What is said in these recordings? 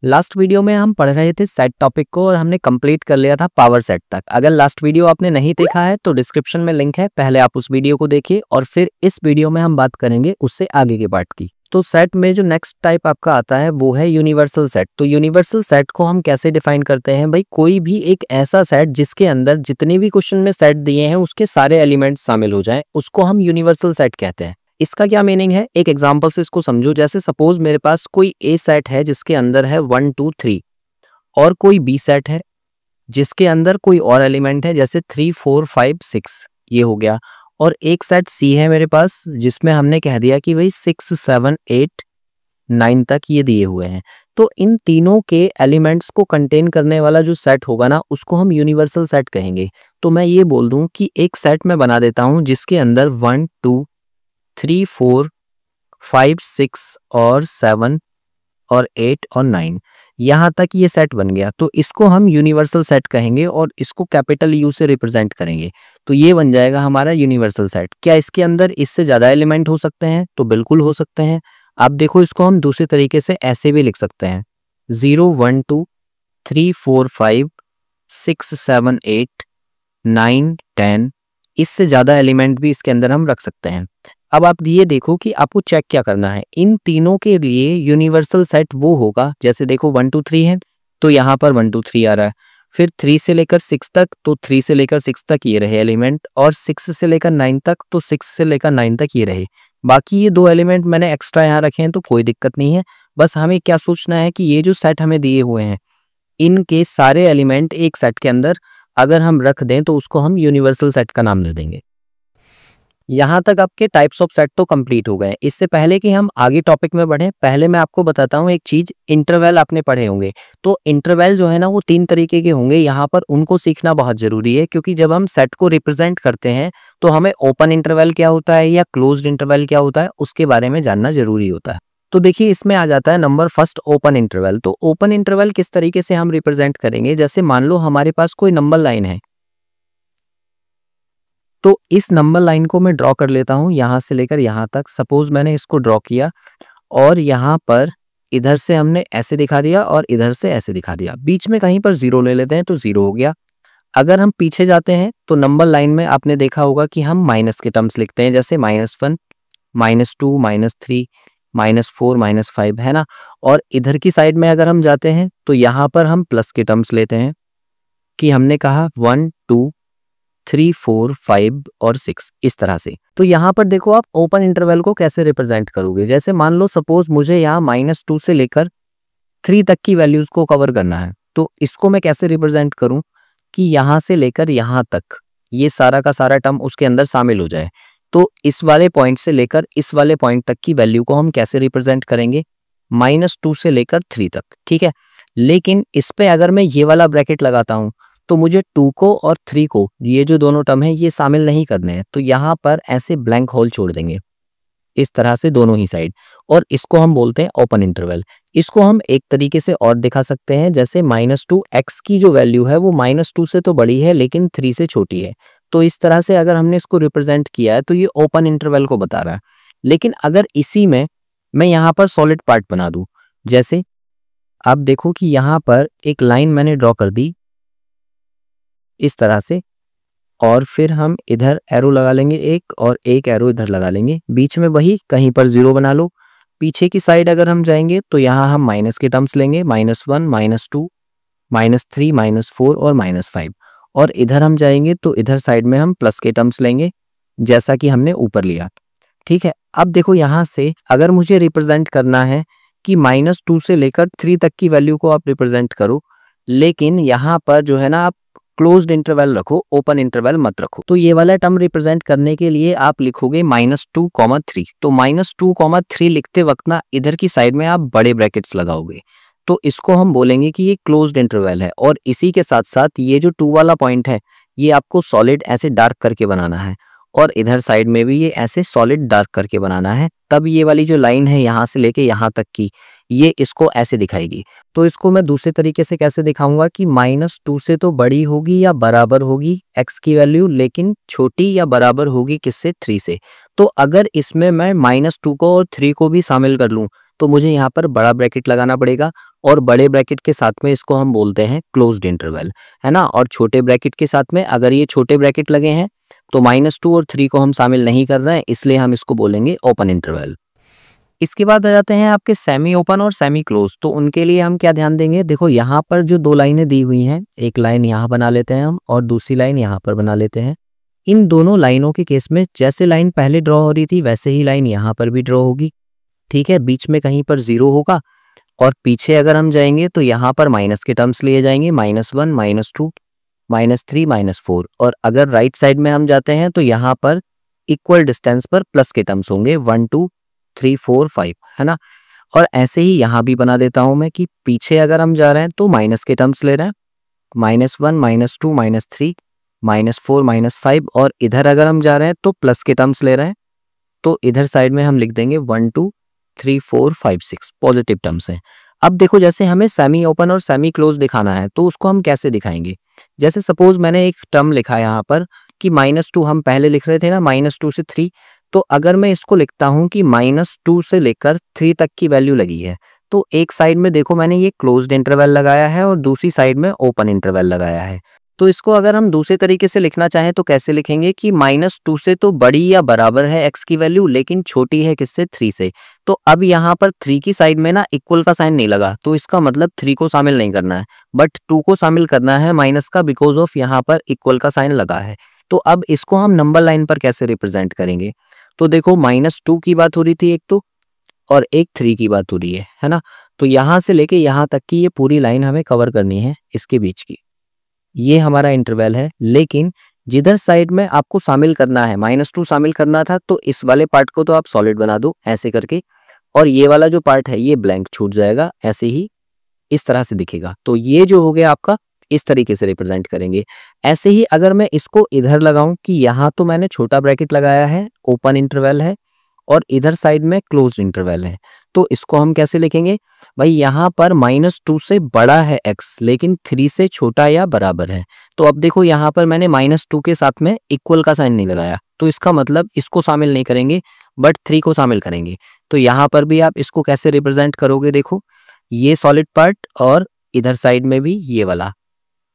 Last video में हम पढ़ रहे थे सेट टॉपिक को और हमने कंप्लीट कर लिया था पावर सेट तक। अगर लास्ट वीडियो आपने नहीं देखा है तो डिस्क्रिप्शन में लिंक है, पहले आप उस वीडियो को देखिए और फिर इस वीडियो में हम बात करेंगे उससे आगे के पार्ट की। तो सेट में जो नेक्स्ट टाइप आपका आता है वो है यूनिवर्सल सेट। तो यूनिवर्सल सेट को हम कैसे डिफाइन करते हैं भाई, कोई भी एक ऐसा सेट जिसके अंदर जितने भी क्वेश्चन में सेट दिए हैं उसके सारे एलिमेंट्स शामिल हो जाएं, उसको हम यूनिवर्सल सेट कहते हैं। इसका क्या मीनिंग है, एक एग्जांपल से इसको समझो। जैसे सपोज मेरे पास कोई ए सेट है जिसके अंदर है 1 2 3 और कोई बी सेट है जिसके अंदर कोई और एलिमेंट है जैसे 3 4 5 6, ये हो गया। और एक सेट सी है मेरे पास जिसमें हमने कह दिया कि भाई 6 7 8 9 तक ये दिए हुए हैं। तो इन तीनों के एलिमेंट्स को कंटेन करने वाला जो सेट होगा ना उसको हम यूनिवर्सल सेट कहेंगे। तो मैं ये बोल दूं कि एक सेट मैं बना देता हूं जिसके अंदर 1 2 3 4 5 6 और 7 और 8 और 9 यहाँ तक ये सेट बन गया। तो इसको हम यूनिवर्सल सेट कहेंगे और इसको कैपिटल यू से रिप्रेजेंट करेंगे। तो ये बन जाएगा हमारा यूनिवर्सल सेट। क्या इसके अंदर इससे ज़्यादा एलिमेंट हो सकते हैं? तो बिल्कुल हो सकते हैं। आप देखो, इसको हम दूसरे तरीके से ऐसे भी लिख सकते हैं 0 1 2 3 4 5 6 7 8 9 10, इससे ज़्यादा एलिमेंट भी इसके अंदर हम रख सकते हैं। अब आप ये देखो कि आपको चेक क्या करना है। इन तीनों के लिए यूनिवर्सल सेट वो होगा, जैसे देखो 1 2 3 है तो यहाँ पर 1 2 3 आ रहा है, फिर 3 से लेकर 6 तक तो 3 से लेकर 6 तक ये रहे एलिमेंट, और 6 से लेकर 9 तक तो 6 से लेकर 9 तक ये रहे। बाकी ये दो एलिमेंट मैंने एक्स्ट्रा यहाँ रखे हैं तो कोई दिक्कत नहीं है। बस हमें क्या सोचना है कि ये जो सेट हमें दिए हुए हैं इनके सारे एलिमेंट एक सेट के अंदर अगर हम रख दें तो उसको हम यूनिवर्सल सेट का नाम दे देंगे। यहाँ तक आपके टाइप्स ऑफ सेट तो कंप्लीट हो गए। इससे पहले कि हम आगे टॉपिक में बढ़ें, पहले मैं आपको बताता हूँ एक चीज। इंटरवल आपने पढ़े होंगे, तो इंटरवल जो है ना वो 3 तरीके के होंगे। यहाँ पर उनको सीखना बहुत जरूरी है क्योंकि जब हम सेट को रिप्रेजेंट करते हैं तो हमें ओपन इंटरवल क्या होता है या क्लोज्ड इंटरवल क्या होता है उसके बारे में जानना जरूरी होता है। तो देखिए, इसमें आ जाता है नंबर फर्स्ट ओपन इंटरवल। तो ओपन इंटरवल किस तरीके से हम रिप्रेजेंट करेंगे, जैसे मान लो हमारे पास कोई नंबर लाइन है तो इस नंबर लाइन को मैं ड्रॉ कर लेता हूं यहां से लेकर यहां तक। सपोज मैंने इसको ड्रॉ किया और यहां पर इधर से हमने ऐसे दिखा दिया और इधर से ऐसे दिखा दिया, बीच में कहीं पर 0 ले लेते हैं तो 0 हो गया। अगर हम पीछे जाते हैं तो नंबर लाइन में आपने देखा होगा कि हम माइनस के टर्म्स लिखते हैं, जैसे -1 -2 -3 -4 -5, है ना। और इधर की साइड में अगर हम जाते हैं तो यहाँ पर हम प्लस के टर्म्स लेते हैं कि हमने कहा 1 2 3 4 5 और 6, इस तरह से। तो यहाँ पर देखो आप ओपन इंटरवल को कैसे रिप्रेजेंट करोगे। जैसे मान लो सपोज मुझे यहाँ -2 से लेकर 3 तक की वैल्यूज को कवर करना है, तो इसको मैं कैसे रिप्रेजेंट करूं कि यहाँ से लेकर यहाँ तक ये सारा का सारा टर्म उसके अंदर शामिल हो जाए। तो इस वाले पॉइंट से लेकर इस वाले पॉइंट तक की वैल्यू को हम कैसे रिप्रेजेंट करेंगे, -2 से लेकर 3 तक, ठीक है। लेकिन इस पे अगर मैं ये वाला ब्रैकेट लगाता हूं तो मुझे 2 को और 3 को, ये जो दोनों टर्म है ये शामिल नहीं करने हैं, तो यहाँ पर ऐसे ब्लैंक होल छोड़ देंगे इस तरह से दोनों ही साइड, और इसको हम बोलते हैं ओपन इंटरवल। इसको हम एक तरीके से और दिखा सकते हैं, जैसे -2 x की जो वैल्यू है वो -2 से तो बड़ी है लेकिन 3 से छोटी है। तो इस तरह से अगर हमने इसको रिप्रेजेंट किया है तो ये ओपन इंटरवल को बता रहा है। लेकिन अगर इसी में मैं यहाँ पर सॉलिड पार्ट बना दूं, जैसे आप देखो कि यहाँ पर एक लाइन मैंने ड्रॉ कर दी इस तरह से, और फिर हम इधर एरो लगा लेंगे एक और एक एरो इधर लगा लेंगे, बीच में वही कहीं पर 0 बना लो। पीछे की साइड अगर हम जाएंगे तो यहाँ हम माइनस के टर्म्स लेंगे, -1 -2 -3 -4 और -5, और इधर हम जाएंगे तो इधर साइड में हम प्लस के टर्म्स लेंगे जैसा कि हमने ऊपर लिया, ठीक है। अब देखो यहाँ से अगर मुझे रिप्रेजेंट करना है कि -2 से लेकर 3 तक की वैल्यू को आप रिप्रेजेंट करो, लेकिन यहाँ पर जो है ना आप क्लोज्ड इंटरवल रखो, ओपन इंटरवल मत रखो। तो ये वाला टर्म रिप्रेजेंट करने के लिए आप लिखोगे -2, 3। तो -2, 3 लिखते वक्त ना इधर की साइड में आप बड़े ब्रैकेट्स लगाओगे, तो इसको हम बोलेंगे कि ये क्लोज्ड इंटरवल है। और इसी के साथ साथ ये जो 2 वाला पॉइंट है ये आपको सॉलिड ऐसे डार्क करके बनाना है, और इधर साइड में भी ये ऐसे सॉलिड डार्क करके बनाना है। तब ये वाली जो लाइन है यहाँ से लेके यहाँ तक की, ये इसको ऐसे दिखाएगी। तो इसको मैं दूसरे तरीके से कैसे दिखाऊंगा कि -2 से तो बड़ी होगी या बराबर होगी x की वैल्यू, लेकिन छोटी या बराबर होगी किससे, 3 से। तो अगर इसमें मैं -2 को और 3 को भी शामिल कर लूं तो मुझे यहाँ पर बड़ा ब्रैकेट लगाना पड़ेगा, और बड़े ब्रैकेट के साथ में इसको हम बोलते हैं क्लोज्ड इंटरवल, है ना। और छोटे ब्रैकेट के साथ में अगर ये छोटे ब्रैकेट लगे हैं तो -2 और 3 को हम शामिल नहीं कर रहे हैं, इसलिए हम इसको बोलेंगे ओपन इंटरवल। इसके बाद आ जाते हैं आपके सेमी ओपन और सेमी क्लोज। तो उनके लिए हम क्या ध्यान देंगे, देखो यहाँ पर जो दो लाइनें दी हुई हैं, एक लाइन यहाँ बना लेते हैं हम और दूसरी लाइन यहाँ पर बना लेते हैं। इन दोनों लाइनों के केस में जैसे लाइन पहले ड्रॉ हो रही थी वैसे ही लाइन यहाँ पर भी ड्रॉ होगी, ठीक है। बीच में कहीं पर 0 होगा और पीछे अगर हम जाएंगे तो यहाँ पर माइनस के टर्म्स लिए जाएंगे, -1, -2, -3, -4। और अगर राइट साइड में हम जाते हैं तो यहाँ पर इक्वल डिस्टेंस पर प्लस के टर्म्स होंगे, 1, 2, 3, 4, 5, है ना। और ऐसे ही यहाँ भी बना देता हूं मैं कि पीछे अगर हम जा रहे हैं तो माइनस के टर्म्स ले रहे हैं, -1, -2, -3, -4, -5। और इधर अगर हम जा रहे हैं तो प्लस के टर्म्स ले रहे हैं, तो इधर साइड में हम लिख देंगे 1, 2, 3, 4, 5, 6 पॉजिटिव टर्म्स हैं। अब देखो जैसे हमें सेमी ओपन और सेमी क्लोज दिखाना है तो उसको हम कैसे दिखाएंगे। जैसे सपोज मैंने एक टर्म लिखा है यहाँ पर कि -2 हम पहले लिख रहे थे ना, -2 से 3। तो अगर मैं इसको लिखता हूं कि -2 से लेकर 3 तक की वैल्यू लगी है, तो एक साइड में देखो मैंने ये क्लोज्ड इंटरवल लगाया है और दूसरी साइड में ओपन इंटरवल लगाया है। तो इसको अगर हम दूसरे तरीके से लिखना चाहें तो कैसे लिखेंगे कि -2 से तो बड़ी या बराबर है x की वैल्यू, लेकिन छोटी है किससे, 3 से। तो अब यहाँ पर 3 की साइड में ना इक्वल का साइन नहीं लगा, तो इसका मतलब 3 को शामिल नहीं करना है, बट 2 को शामिल करना है माइनस का, बिकॉज ऑफ यहाँ पर इक्वल का साइन लगा है। तो अब इसको हम नंबर लाइन पर कैसे रिप्रेजेंट करेंगे। तो देखो -2 की बात हो रही थी एक तो, और एक 3 की बात हो रही है ना। तो यहाँ से लेके यहाँ तक की ये पूरी लाइन हमें कवर करनी है इसके बीच की। ये हमारा इंटरवल है, लेकिन जिधर साइड में आपको शामिल करना है, -2 शामिल करना था, तो इस वाले पार्ट को तो आप सॉलिड बना दो ऐसे करके, और ये वाला जो पार्ट है ये ब्लैंक छूट जाएगा, ऐसे ही इस तरह से दिखेगा। तो ये जो हो गया आपका, इस तरीके से रिप्रेजेंट करेंगे। ऐसे ही अगर मैं इसको इधर लगाऊं कि यहाँ तो मैंने छोटा ब्रैकेट लगाया है, ओपन इंटरवल है, और इधर साइड में क्लोज्ड इंटरवल है, तो इसको हम कैसे लिखेंगे भाई। यहाँ पर -2 से बड़ा है x, लेकिन 3 से छोटा या बराबर है। तो अब देखो यहाँ पर मैंने -2 के साथ में इक्वल का साइन नहीं लगाया, तो इसका मतलब इसको शामिल नहीं करेंगे बट 3 को शामिल करेंगे। तो यहाँ पर भी आप इसको कैसे रिप्रेजेंट करोगे, देखो ये सॉलिड पार्ट और इधर साइड में भी ये वाला।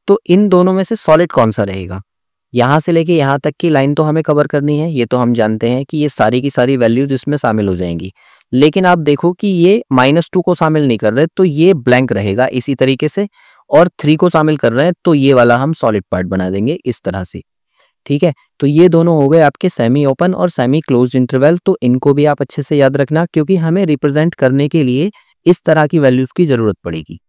तो इन दोनों में से सॉलिड कौन सा रहेगा। यहाँ से लेके यहाँ तक की लाइन तो हमें कवर करनी है, ये तो हम जानते हैं कि ये सारी की सारी वैल्यूज इसमें शामिल हो जाएंगी। लेकिन आप देखो कि ये -2 को शामिल नहीं कर रहे, तो ये ब्लैंक रहेगा इसी तरीके से, और 3 को शामिल कर रहे हैं तो ये वाला हम सॉलिड पार्ट बना देंगे इस तरह से, ठीक है। तो ये दोनों हो गए आपके सेमी ओपन और सेमी क्लोज्ड इंटरवल। तो इनको भी आप अच्छे से याद रखना, क्योंकि हमें रिप्रेजेंट करने के लिए इस तरह की वैल्यूज की जरूरत पड़ेगी।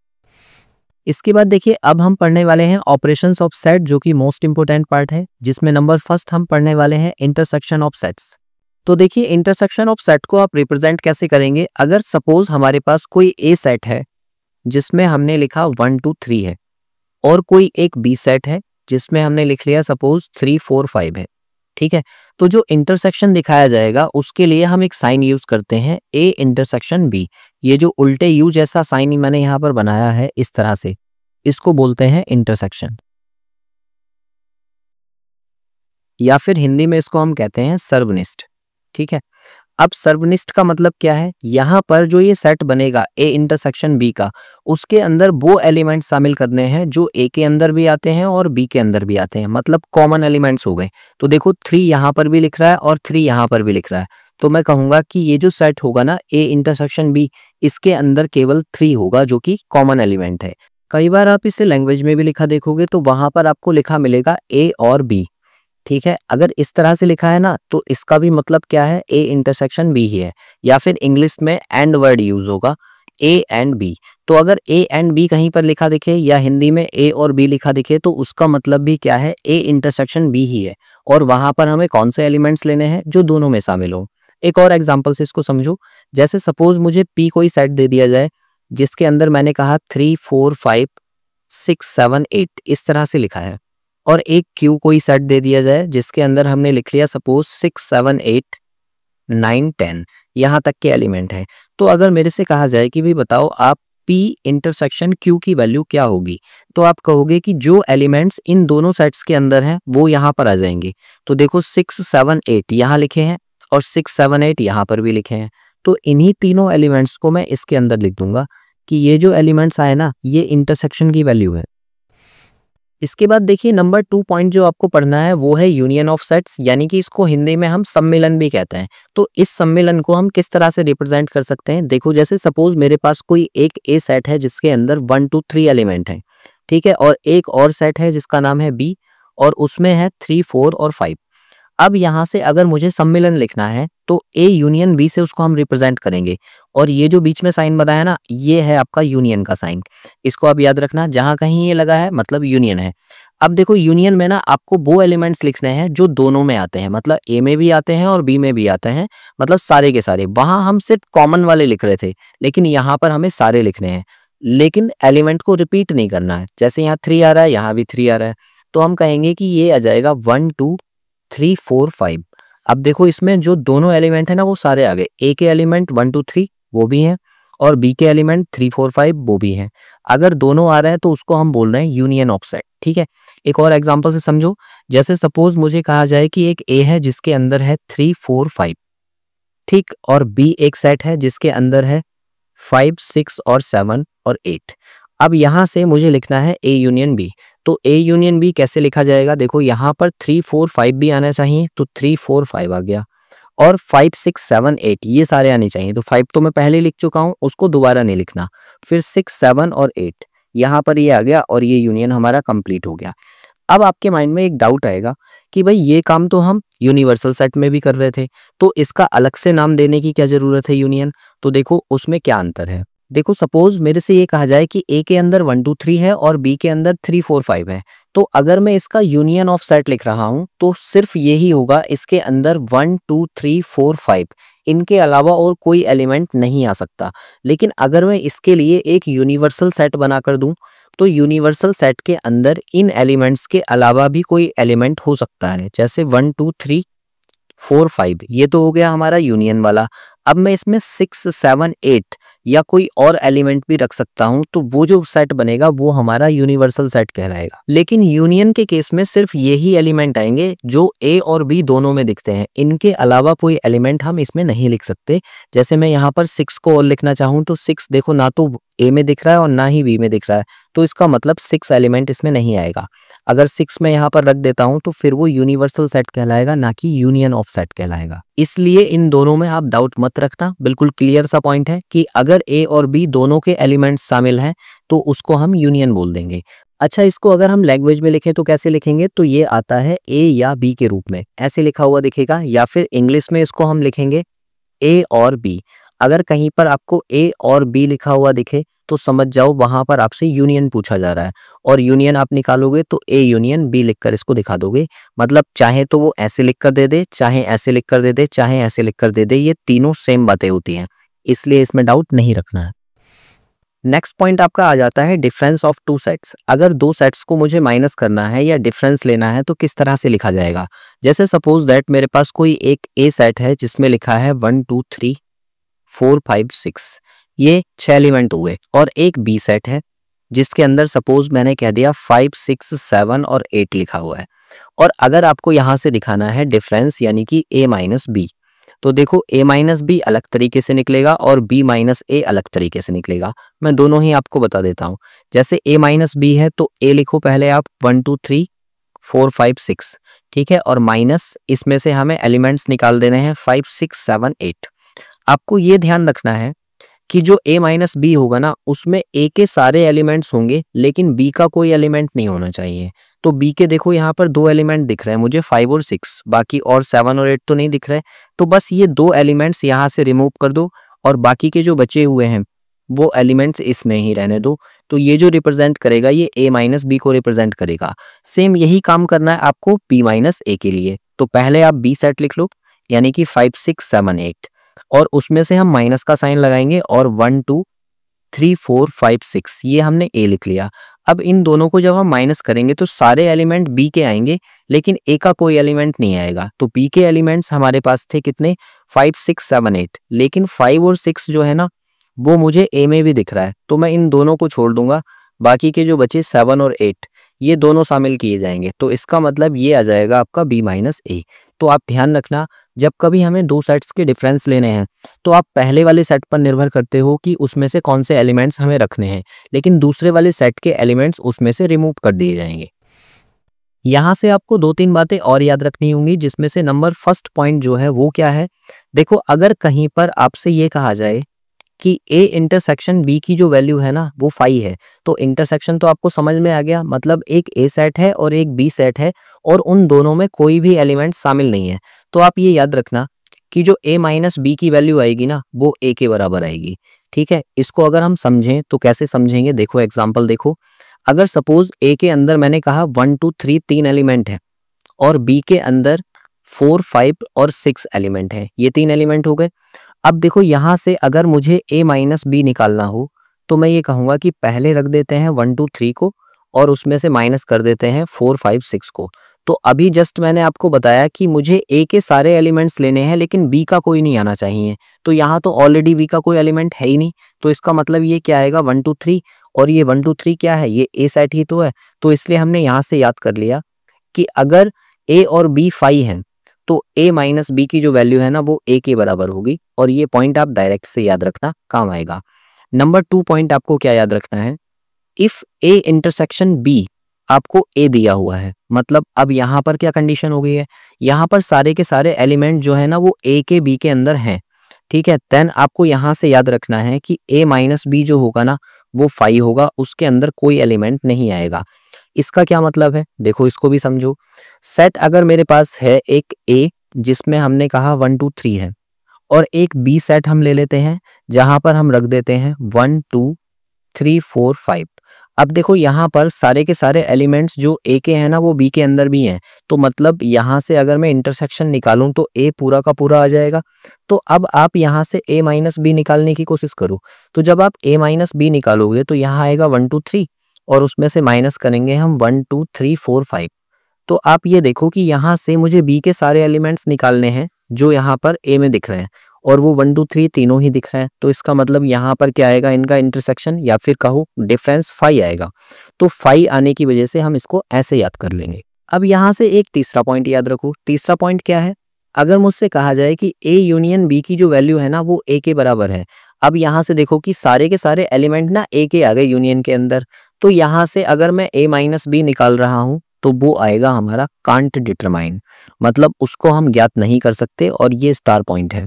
इसके बाद देखिए अब हम पढ़ने वाले हैं ऑपरेशंस ऑफ सेट, जो कि मोस्ट इंपोर्टेंट पार्ट है, जिसमें नंबर फर्स्ट हम पढ़ने वाले हैं इंटरसेक्शन ऑफ सेट्स। तो देखिए इंटरसेक्शन ऑफ सेट को आप रिप्रेजेंट कैसे करेंगे। अगर सपोज हमारे पास कोई ए सेट है जिसमें हमने लिखा 1, 2, 3 है, और कोई एक बी सेट है जिसमें हमने लिख लिया सपोज 3, 4, 5 है, ठीक है। तो जो इंटरसेक्शन दिखाया जाएगा उसके लिए हम एक साइन यूज करते हैं, ए इंटरसेक्शन बी। ये जो उल्टे यू जैसा साइन मैंने यहाँ पर बनाया है इस तरह से, इसको बोलते हैं इंटरसेक्शन, या फिर हिंदी में इसको हम कहते हैं सर्वनिष्ठ, ठीक है। अब सर्वनिष्ठ का मतलब क्या है, यहाँ पर जो ये सेट बनेगा ए इंटरसेक्शन बी का, उसके अंदर वो एलिमेंट शामिल करने हैं जो ए के अंदर भी आते हैं और बी के अंदर भी आते हैं, मतलब कॉमन एलिमेंट्स हो गए। तो देखो 3 यहाँ पर भी लिख रहा है और 3 यहाँ पर भी लिख रहा है, तो मैं कहूंगा कि ये जो सेट होगा ना ए इंटरसेक्शन बी, इसके अंदर केवल 3 होगा जो कि कॉमन एलिमेंट है। कई बार आप इसे लैंग्वेज में भी लिखा देखोगे तो वहां पर आपको लिखा मिलेगा ए और बी, ठीक है। अगर इस तरह से लिखा है ना तो इसका भी मतलब क्या है, ए इंटरसेक्शन बी ही है, या फिर इंग्लिश में एंड वर्ड यूज होगा, ए एंड बी। तो अगर ए एंड बी कहीं पर लिखा दिखे या हिंदी में ए और बी लिखा दिखे तो उसका मतलब भी क्या है, ए इंटरसेक्शन बी ही है, और वहां पर हमें कौन से एलिमेंट्स लेने हैं जो दोनों में शामिल हो। एक और एग्जाम्पल से इसको समझो, जैसे सपोज मुझे पी कोई सेट दे दिया जाए जिसके अंदर मैंने कहा 3, 4, 5, 6, 7, 8 इस तरह से लिखा है, और एक क्यू कोई सेट दे दिया जाए जिसके अंदर हमने लिख लिया सपोज 6, 7, 8, 9, 10 यहाँ तक के एलिमेंट है। तो अगर मेरे से कहा जाए कि भाई बताओ आप P इंटरसेक्शन Q की वैल्यू क्या होगी, तो आप कहोगे कि जो एलिमेंट्स इन दोनों सेट्स के अंदर हैं वो यहाँ पर आ जाएंगे। तो देखो 6, 7, 8 यहाँ लिखे हैं और 6, 7, 8 यहाँ पर भी लिखे हैं, तो इन्हीं तीनों एलिमेंट्स को मैं इसके अंदर लिख दूंगा कि ये जो एलिमेंट्स आए ना, ये इंटरसेक्शन की वैल्यू है। इसके बाद देखिए नंबर 2 पॉइंट जो आपको पढ़ना है वो है यूनियन ऑफ सेट्स, यानी कि इसको हिंदी में हम सम्मिलन भी कहते हैं। तो इस सम्मिलन को हम किस तरह से रिप्रेजेंट कर सकते हैं? देखो, जैसे सपोज मेरे पास कोई एक ए सेट है जिसके अंदर 1 2 3 एलिमेंट हैं, ठीक है, और एक और सेट है जिसका नाम है बी और उसमें है 3 4 और 5। अब यहाँ से अगर मुझे सम्मिलन लिखना है तो ए यूनियन बी से उसको हम रिप्रेजेंट करेंगे, और ये जो बीच में साइन बनाया ना, ये है आपका यूनियन का साइन। इसको आप याद रखना, जहां कहीं ये लगा है मतलब यूनियन है। अब देखो, यूनियन में ना आपको वो एलिमेंट्स लिखने हैं जो दोनों में आते हैं, मतलब ए में भी आते हैं और बी में भी आते हैं, मतलब सारे के सारे। वहां हम सिर्फ कॉमन वाले लिख रहे थे, लेकिन यहाँ पर हमें सारे लिखने हैं, लेकिन एलिमेंट को रिपीट नहीं करना है। जैसे यहाँ 3 आ रहा है, यहाँ भी 3 आ रहा है, तो हम कहेंगे कि ये आ जाएगा 1 2 3 4 5। अब देखो, इसमें जो दोनों एलिमेंट है ना वो सारे आ गए। ए के एलिमेंट 1 2 3 वो भी हैं, और बी के एलिमेंट 3 4 5 वो भी हैं। अगर दोनों आ रहे हैं तो उसको हम बोल रहे हैं यूनियन ऑफ सेट, ठीक है। एक और एग्जांपल से समझो, जैसे सपोज मुझे कहा जाए कि एक ए है जिसके अंदर है 3 4 5, ठीक, और बी एक सेट है जिसके अंदर है 5 6 और 7 और 8। अब यहाँ से मुझे लिखना है ए यूनियन बी। तो ए यूनियन बी कैसे लिखा जाएगा? देखो, यहाँ पर 3 4 5 भी आना चाहिए, तो 3 4 5 आ गया, और 5 6 7 8 ये सारे आने चाहिए। तो 5 तो मैं पहले लिख चुका हूँ, उसको दोबारा नहीं लिखना। फिर 6 7 और 8 यहाँ पर ये आ गया, और ये यूनियन हमारा कंप्लीट हो गया। अब आपके माइंड में एक डाउट आएगा कि भाई ये काम तो हम यूनिवर्सल सेट में भी कर रहे थे, तो इसका अलग से नाम देने की क्या जरूरत है यूनियन? तो देखो उसमें क्या अंतर है। देखो, सपोज मेरे से ये कहा जाए कि ए के अंदर 1 2 3 है और बी के अंदर 3 4 5 है, तो अगर मैं इसका यूनियन ऑफ सेट लिख रहा हूं तो सिर्फ यही होगा, इसके अंदर 1 2 3 4 5, इनके अलावा और कोई एलिमेंट नहीं आ सकता। लेकिन अगर मैं इसके लिए एक यूनिवर्सल सेट बनाकर दूं, तो यूनिवर्सल सेट के अंदर इन एलिमेंट्स के अलावा भी कोई एलिमेंट हो सकता है, जैसे 1 2 3 4 5, ये तो हो गया हमारा यूनियन वाला। अब मैं इसमें 6 7 8 या कोई और एलिमेंट भी रख सकता हूं, तो वो जो सेट बनेगा वो हमारा यूनिवर्सल सेट कहलाएगा। लेकिन यूनियन के केस में सिर्फ यही एलिमेंट आएंगे जो ए और बी दोनों में दिखते हैं, इनके अलावा कोई एलिमेंट हम इसमें नहीं लिख सकते। जैसे मैं यहाँ पर 6 को और लिखना चाहूँ तो 6 देखो, ना तो ए में दिख रहा है और ना ही बी में दिख रहा है, तो इसका मतलब 6 एलिमेंट इसमें नहीं आएगा। अगर 6 में यहाँ पर रख देता हूँ तो फिर वो यूनिवर्सल सेट कहलाएगा, ना कि यूनियन ऑफ सेट कहलाएगा। इसलिए इन दोनों में आप डाउट मत रखना, बिल्कुल क्लियर सा पॉइंट है कि अगर ए और बी दोनों के एलिमेंट्स शामिल हैं तो उसको हम यूनियन बोल देंगे। अच्छा, इसको अगर हम लैंग्वेज में लिखें तो कैसे लिखेंगे? तो ये आता है ए या बी के रूप में, ऐसे लिखा हुआ दिखेगा, या फिर इंग्लिश में इसको हम लिखेंगे ए और बी। अगर कहीं पर आपको ए और बी लिखा हुआ दिखे तो समझ जाओ वहां पर आपसे यूनियन पूछा जा रहा है, और यूनियन आप निकालोगे तो ए यूनियन बी लिखकर इसको दिखा दोगे। मतलब चाहे तो वो ऐसे लिख कर दे दे, चाहे ऐसे लिख कर दे दे, चाहे ऐसे लिख कर दे दे, ये तीनों सेम बातें होती हैं, इसलिए इसमें डाउट नहीं रखना है। नेक्स्ट पॉइंट आपका आ जाता है डिफरेंस ऑफ टू सेट्स। अगर दो सेट्स को मुझे माइनस करना है या डिफरेंस लेना है तो किस तरह से लिखा जाएगा? जैसे सपोज दैट मेरे पास कोई एक ए सेट है जिसमें लिखा है 1 2 3 4 5 6, ये 6 एलिमेंट हुए, और एक बी सेट है जिसके अंदर सपोज मैंने कह दिया 5 6 7 और 8 लिखा हुआ है। और अगर आपको यहां से दिखाना है डिफरेंस, यानी कि a माइनस बी, तो देखो a माइनस बी अलग तरीके से निकलेगा और b माइनस ए अलग तरीके से निकलेगा। मैं दोनों ही आपको बता देता हूं। जैसे a माइनस बी है तो a लिखो पहले आप 1 2 3 4 5 6, ठीक है, और माइनस इसमें से हमें एलिमेंट्स निकाल देने हैं 5 6 7 8। आपको ये ध्यान रखना है कि जो a माइनस बी होगा ना, उसमें a के सारे एलिमेंट्स होंगे लेकिन b का कोई एलिमेंट नहीं होना चाहिए। तो b के देखो यहाँ पर दो एलिमेंट दिख रहे हैं मुझे, 5 और 6, बाकी और 7 और 8 तो नहीं दिख रहे। तो बस ये दो एलिमेंट्स यहाँ से रिमूव कर दो, और बाकी के जो बचे हुए हैं वो एलिमेंट्स इसमें ही रहने दो। तो ये जो रिप्रेजेंट करेगा ये a माइनस बी को रिप्रेजेंट करेगा। सेम यही काम करना है आपको b माइनस ए के लिए। तो पहले आप b सेट लिख लो, यानी कि 5 6 7 8, और उसमें से हम माइनस का साइन लगाएंगे, और 1 2 3 4 5 6 ये हमने a लिख लिया। अब इन दोनों को जब हम माइनस करेंगे तो सारे एलिमेंट b के आएंगे, लेकिन a का कोई एलिमेंट नहीं आएगा। तो b के एलिमेंट्स हमारे पास थे कितने? 5 6 7 8, लेकिन 5 और 6 जो है ना वो मुझे a में भी दिख रहा है, तो मैं इन दोनों को छोड़ दूंगा, बाकी के जो बचे 7 और 8 ये दोनों शामिल किए जाएंगे। तो इसका मतलब ये आ जाएगा आपका b माइनस ए। तो आप ध्यान रखना, जब कभी हमें दो सेट्स के डिफरेंस लेने हैं तो आप पहले वाले सेट पर निर्भर करते हो कि उसमें से कौन से एलिमेंट्स हमें रखने हैं, लेकिन दूसरे वाले सेट के एलिमेंट्स उसमें से रिमूव कर दिए जाएंगे। यहाँ से आपको दो तीन बातें और याद रखनी होंगी, जिसमें से नंबर फर्स्ट पॉइंट जो है वो क्या है। देखो, अगर कहीं पर आपसे ये कहा जाए कि ए इंटरसेक्शन बी की जो वैल्यू है ना वो 5 है, तो इंटरसेक्शन तो आपको समझ में आ गया, मतलब एक ए सेट है और एक बी सेट है और उन दोनों में कोई भी एलिमेंट शामिल नहीं है। तो आप ये याद रखना कि जो ए माइनस बी की वैल्यू आएगी ना वो ए के बराबर आएगी। ठीक है, इसको अगर हम समझें तो कैसे समझेंगे, देखो एग्जाम्पल देखो। अगर सपोज ए के अंदर मैंने कहा 1 2 3 तीन एलिमेंट है और बी के अंदर 4 5 और 6 एलिमेंट है, ये तीन एलिमेंट हो गए। अब देखो यहाँ से अगर मुझे a माइनस बी निकालना हो तो मैं ये कहूँगा कि पहले रख देते हैं 1 2 3 को और उसमें से माइनस कर देते हैं 4 5 6 को। तो अभी जस्ट मैंने आपको बताया कि मुझे a के सारे एलिमेंट्स लेने हैं लेकिन b का कोई नहीं आना चाहिए, तो यहाँ तो ऑलरेडी b का कोई एलिमेंट है ही नहीं। तो इसका मतलब ये क्या आएगा 1 2 3, और ये 1 2 3 क्या है, ये a सेट ही तो है। तो इसलिए हमने यहाँ से याद कर लिया कि अगर a और b 5 हैं तो a माइनस बी की जो वैल्यू है ना वो a के बराबर होगी, और ये पॉइंट आप डायरेक्ट से याद रखना, काम आएगा। नंबर 2 पॉइंट आपको क्या याद रखना है, इफ a इंटरसेक्शन b आपको a दिया हुआ है, मतलब अब यहाँ पर क्या कंडीशन हो गई है, यहाँ पर सारे के सारे एलिमेंट जो है ना वो a के b के अंदर हैं। ठीक है, देन आपको यहाँ से याद रखना है कि a माइनस बी जो होगा ना वो 5 होगा, उसके अंदर कोई एलिमेंट नहीं आएगा। इसका क्या मतलब है, देखो इसको भी समझो। सेट अगर मेरे पास है एक A जिसमें हमने कहा 1 2 3 है, और एक B सेट हम ले लेते हैं जहां पर हम रख देते हैं 1 2 3 4 5। अब देखो यहाँ पर सारे के सारे एलिमेंट्स जो A के हैं ना वो B के अंदर भी हैं, तो मतलब यहाँ से अगर मैं इंटरसेक्शन निकालूं तो A पूरा का पूरा आ जाएगा। तो अब आप यहाँ से A माइनस बी निकालने की कोशिश करो, तो जब आप A माइनस बी निकालोगे तो यहाँ आएगा 1 2 3 और उसमें से माइनस करेंगे हम 1 2 3 4 5। तो आप ये देखो कि यहाँ से मुझे बी के सारे एलिमेंट्स निकालने हैं जो यहाँ पर ए में दिख रहे हैं, और वो 1 2 3 तीनों ही दिख रहे हैं। तो इसका मतलब यहाँ पर क्या आएगा, इनका इंटरसेक्शन या फिर कहो डिफरेंस 5 आएगा। तो 5 आने की वजह से हम इसको ऐसे याद कर लेंगे। अब यहाँ से एक तीसरा पॉइंट याद रखो। तीसरा पॉइंट क्या है, अगर मुझसे कहा जाए कि ए यूनियन बी की जो वैल्यू है ना वो ए के बराबर है। अब यहाँ से देखो कि सारे के सारे एलिमेंट ना ए के आ गए यूनियन के अंदर, तो यहाँ से अगर मैं a माइनस बी निकाल रहा हूँ तो वो आएगा हमारा कांट डिटरमाइन, मतलब उसको हम ज्ञात नहीं कर सकते, और ये स्टार पॉइंट है।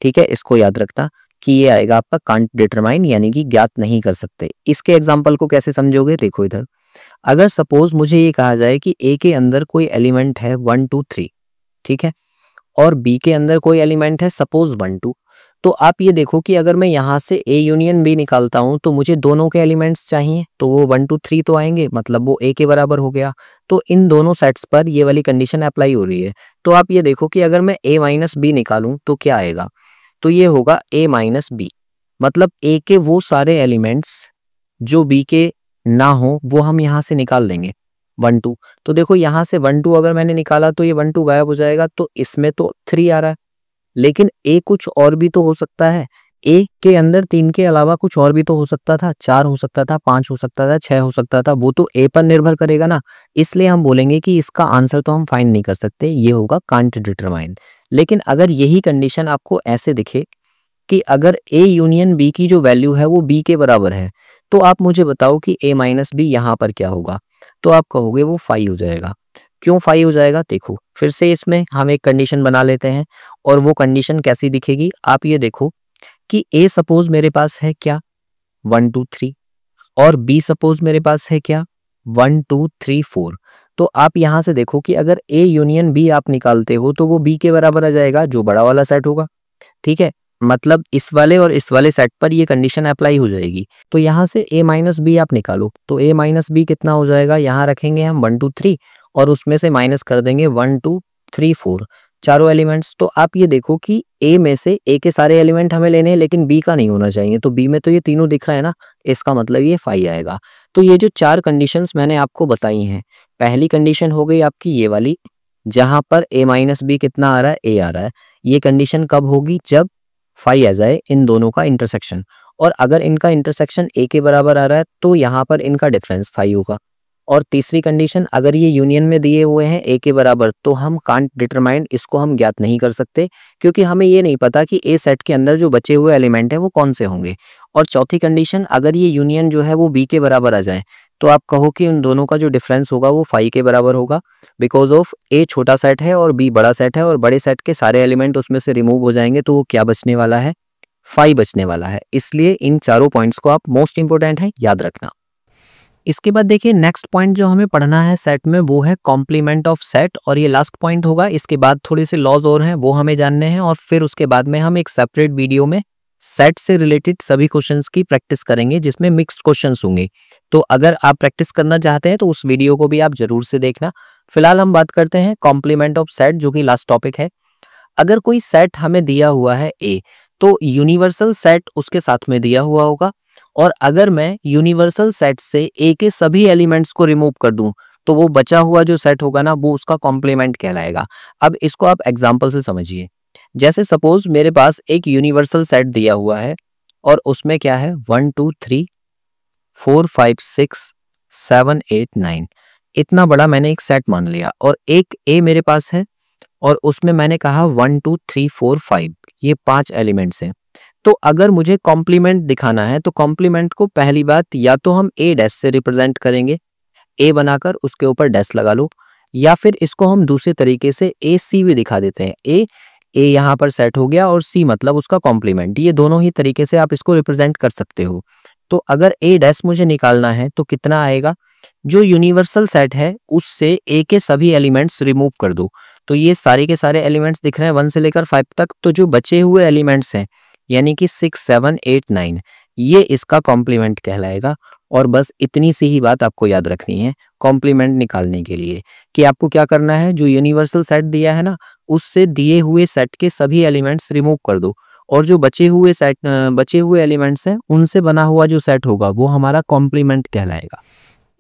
ठीक है, इसको याद रखना कि ये आएगा आपका कांट डिटरमाइन, यानी कि ज्ञात नहीं कर सकते। इसके एग्जाम्पल को कैसे समझोगे, देखो इधर। अगर सपोज मुझे ये कहा जाए कि a के अंदर कोई एलिमेंट है 1 2 3, ठीक है, और b के अंदर कोई एलिमेंट है सपोज 1 2, तो आप ये देखो कि अगर मैं यहाँ से a यूनियन b निकालता हूँ तो मुझे दोनों के एलिमेंट्स चाहिए, तो वो 1 2 3 तो आएंगे, मतलब वो a के बराबर हो गया। तो इन दोनों सेट्स पर ये वाली कंडीशन अप्लाई हो रही है। तो आप ये देखो कि अगर मैं a माइनस बी निकालूं तो क्या आएगा, तो ये होगा a माइनस बी, मतलब a के वो सारे एलिमेंट्स जो b के ना हो वो हम यहाँ से निकाल देंगे 1 2। तो देखो यहाँ से 1 2 अगर मैंने निकाला तो ये 1 2 गायब हो जाएगा, तो इसमें तो 3 आ रहा है, लेकिन ए कुछ और भी तो हो सकता है। ए के अंदर 3 के अलावा कुछ और भी तो हो सकता था, 4 हो सकता था, 5 हो सकता था, 6 हो सकता था, वो तो ए पर निर्भर करेगा ना। इसलिए हम बोलेंगे कि इसका आंसर तो हम फाइंड नहीं कर सकते, ये होगा कांट डिटरमाइन। लेकिन अगर यही कंडीशन आपको ऐसे दिखे कि अगर ए यूनियन बी की जो वैल्यू है वो बी के बराबर है, तो आप मुझे बताओ कि ए माइनस बी यहाँ पर क्या होगा, तो आप कहोगे वो 5 हो जाएगा। क्यों 5 हो जाएगा, देखो फिर से इसमें हम एक कंडीशन बना लेते हैं, और वो कंडीशन कैसी दिखेगी, आप ये देखो कि a सपोज मेरे पास है क्या 1 2 3, और b सपोज मेरे पास है क्या 1 2 3 4। तो आप यहाँ से देखो कि अगर a यूनियन b आप निकालते हो तो वो b के बराबर आ जाएगा, जो बड़ा वाला सेट होगा। ठीक है, मतलब इस वाले और इस वाले सेट पर ये कंडीशन अप्लाई हो जाएगी। तो यहाँ से a माइनस बी आप निकालो, तो a माइनस बी कितना हो जाएगा, यहाँ रखेंगे हम 1 2 3 और उसमें से माइनस कर देंगे 1 2 3 4 चारों एलिमेंट्स। तो आप ये देखो कि a में से a के सारे एलिमेंट हमें लेने हैं लेकिन b का नहीं होना चाहिए, तो b में तो ये तीनों दिख रहा है ना, इसका मतलब ये 5 आएगा। तो ये जो 4 कंडीशंस मैंने आपको बताई हैं, पहली कंडीशन हो गई आपकी ये वाली जहां पर a माइनस बी कितना आ रहा है, a आ रहा है। ये कंडीशन कब होगी, जब 5 आ जाए इन दोनों का इंटरसेक्शन, और अगर इनका इंटरसेक्शन a के बराबर आ रहा है तो यहाँ पर इनका डिफरेंस 5 होगा। और तीसरी कंडीशन, अगर ये यूनियन में दिए हुए हैं ए के बराबर तो हम कांट डिटरमाइन, इसको हम ज्ञात नहीं कर सकते क्योंकि हमें ये नहीं पता कि ए सेट के अंदर जो बचे हुए एलिमेंट हैं वो कौन से होंगे। और चौथी कंडीशन, अगर ये यूनियन जो है वो बी के बराबर आ जाए तो आप कहो कि उन दोनों का जो डिफरेंस होगा वो फाई के बराबर होगा, बिकॉज ऑफ ए छोटा सेट है और बी बड़ा सेट है और बड़े सेट के सारे एलिमेंट उसमें से रिमूव हो जाएंगे तो वो क्या बचने वाला है, फाई बचने वाला है। इसलिए इन चारों पॉइंट्स को आप मोस्ट इंपोर्टेंट है याद रखना। इसके बाद देखिए नेक्स्ट पॉइंट जो हमें पढ़ना है सेट में वो है कॉम्प्लीमेंट ऑफ सेट, और ये लास्ट पॉइंट होगा। इसके बाद थोड़े से लॉज और हैं वो हमें जानने हैं और फिर उसके बाद में हम एक सेपरेट वीडियो में सेट से रिलेटेड सभी क्वेश्चंस की प्रैक्टिस करेंगे जिसमें मिक्स्ड क्वेश्चंस होंगे। तो अगर आप प्रैक्टिस करना चाहते हैं तो उस वीडियो को भी आप जरूर से देखना। फिलहाल हम बात करते हैं कॉम्प्लीमेंट ऑफ सेट जो कि लास्ट टॉपिक है। अगर कोई सेट हमें दिया हुआ है ए तो यूनिवर्सल सेट उसके साथ में दिया हुआ होगा, और अगर मैं यूनिवर्सल सेट से ए के सभी एलिमेंट्स को रिमूव कर दूं तो वो बचा हुआ जो सेट होगा ना वो उसका कॉम्प्लीमेंट कहलाएगा। अब इसको आप एग्जांपल से समझिए। जैसे सपोज मेरे पास एक यूनिवर्सल सेट दिया हुआ है और उसमें क्या है 1 2 3 4 5 6 7 8 9, इतना बड़ा मैंने एक सेट मान लिया और एक ए मेरे पास है और उसमें मैंने कहा 1 2 3 4 5, ये 5 एलिमेंट्स हैं। तो अगर मुझे कॉम्प्लीमेंट दिखाना है तो कॉम्प्लीमेंट को पहली बात या तो हम ए डैश से रिप्रेजेंट करेंगे, ए बनाकर उसके ऊपर डैश लगा लो, या फिर इसको हम दूसरे तरीके से ए सी भी दिखा देते हैं। ए यहाँ पर सेट हो गया और सी मतलब उसका कॉम्प्लीमेंट, ये दोनों ही तरीके से आप इसको रिप्रेजेंट कर सकते हो। तो अगर ए डैश मुझे निकालना है तो कितना आएगा, जो यूनिवर्सल सेट है उससे ए के सभी एलिमेंट्स रिमूव कर दो। तो ये सारे के सारे एलिमेंट्स दिख रहे हैं 1 से लेकर 5 तक, तो जो बचे हुए एलिमेंट्स हैं यानी कि 6 7 8 9, ये इसका कॉम्प्लीमेंट कहलाएगा। और बस इतनी सी ही बात आपको याद रखनी है कॉम्प्लीमेंट निकालने के लिए कि आपको क्या करना है, जो यूनिवर्सल सेट दिया है ना उससे दिए हुए सेट के सभी एलिमेंट्स रिमूव कर दो, और जो बचे हुए एलिमेंट्स हैं उनसे बना हुआ जो सेट होगा वो हमारा कॉम्प्लीमेंट कहलाएगा।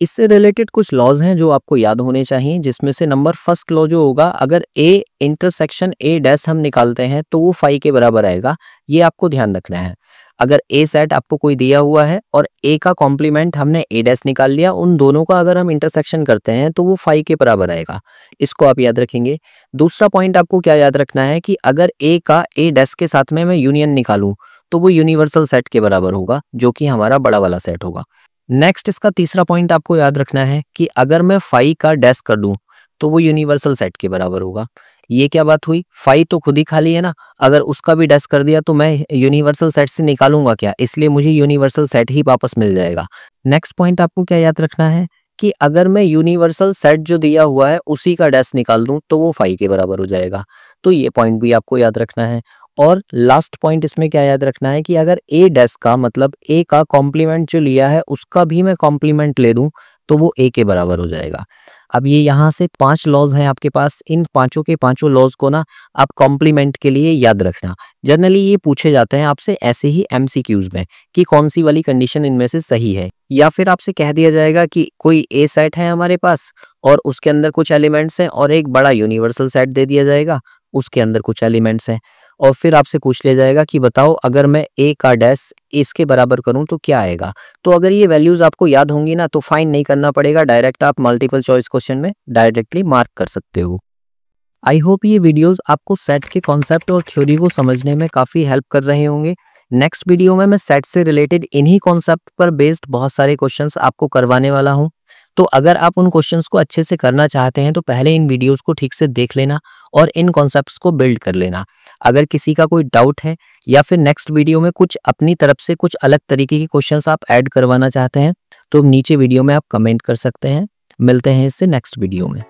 इससे रिलेटेड कुछ लॉज हैं जो आपको याद होने चाहिए, जिसमें से नंबर फर्स्ट लॉ जो होगा, अगर ए इंटरसेक्शन ए डैश हम निकालते हैं तो वो फाई के बराबर आएगा। ये आपको ध्यान रखना है। अगर ए सेट आपको कोई दिया हुआ है और ए का कॉम्प्लीमेंट हमने ए डैश निकाल लिया, उन दोनों का अगर हम इंटरसेक्शन करते हैं तो वो फाई के बराबर आएगा। इसको आप याद रखेंगे। दूसरा पॉइंट आपको क्या याद रखना है कि अगर ए का ए डैश के साथ में मैं यूनियन निकालूं तो वो यूनिवर्सल सेट के बराबर होगा जो कि हमारा बड़ा वाला सेट होगा। नेक्स्ट इसका तीसरा पॉइंट आपको याद रखना है कि अगर मैं फाई का डैश कर दूं तो वो यूनिवर्सल सेट के बराबर होगा। ये क्या बात हुई, फाई तो खुद ही खाली है ना, अगर उसका भी डैश कर दिया तो मैं यूनिवर्सल सेट से निकालूंगा क्या, इसलिए मुझे यूनिवर्सल सेट ही वापस मिल जाएगा। नेक्स्ट पॉइंट आपको क्या याद रखना है कि अगर मैं यूनिवर्सल सेट जो दिया हुआ है उसी का डैश निकाल दूं तो वो फाई के बराबर हो जाएगा। तो ये पॉइंट भी आपको याद रखना है। और लास्ट पॉइंट इसमें क्या याद रखना है कि अगर ए डैश का मतलब ए का कॉम्प्लीमेंट जो लिया है उसका भी मैं कॉम्प्लीमेंट ले दूं तो वो ए के बराबर हो जाएगा। अब ये यहाँ से 5 लॉज हैं आपके पास, इन पांचों के पांचों लॉज को ना आप कॉम्प्लीमेंट के लिए याद रखना। जनरली ये पूछे जाते हैं आपसे ऐसे ही एमसीक्यूज में कि कौन सी वाली कंडीशन इनमें से सही है, या फिर आपसे कह दिया जाएगा कि कोई ए सेट है हमारे पास और उसके अंदर कुछ एलिमेंट्स हैं और एक बड़ा यूनिवर्सल सेट दे दिया जाएगा उसके अंदर कुछ एलिमेंट्स हैं, और फिर आपसे पूछ लिया जाएगा कि बताओ अगर मैं ए का डैश इसके बराबर करूं तो क्या आएगा। तो अगर ये वैल्यूज आपको याद होंगी ना तो फाइंड नहीं करना पड़ेगा, डायरेक्ट आप मल्टीपल चॉइस क्वेश्चन में डायरेक्टली मार्क कर सकते हो। आई होप ये वीडियोस आपको सेट के कॉन्सेप्ट और थ्योरी को समझने में काफ़ी हेल्प कर रहे होंगे। नेक्स्ट वीडियो में मैं सेट से रिलेटेड इन्हीं कॉन्सेप्ट पर बेस्ड बहुत सारे क्वेश्चंस आपको करवाने वाला हूं। तो अगर आप उन क्वेश्चंस को अच्छे से करना चाहते हैं तो पहले इन वीडियोस को ठीक से देख लेना और इन कॉन्सेप्ट्स को बिल्ड कर लेना। अगर किसी का कोई डाउट है या फिर नेक्स्ट वीडियो में कुछ अपनी तरफ से कुछ अलग तरीके के क्वेश्चंस आप ऐड करवाना चाहते हैं तो नीचे वीडियो में आप कमेंट कर सकते हैं। मिलते हैं इससे नेक्स्ट वीडियो में।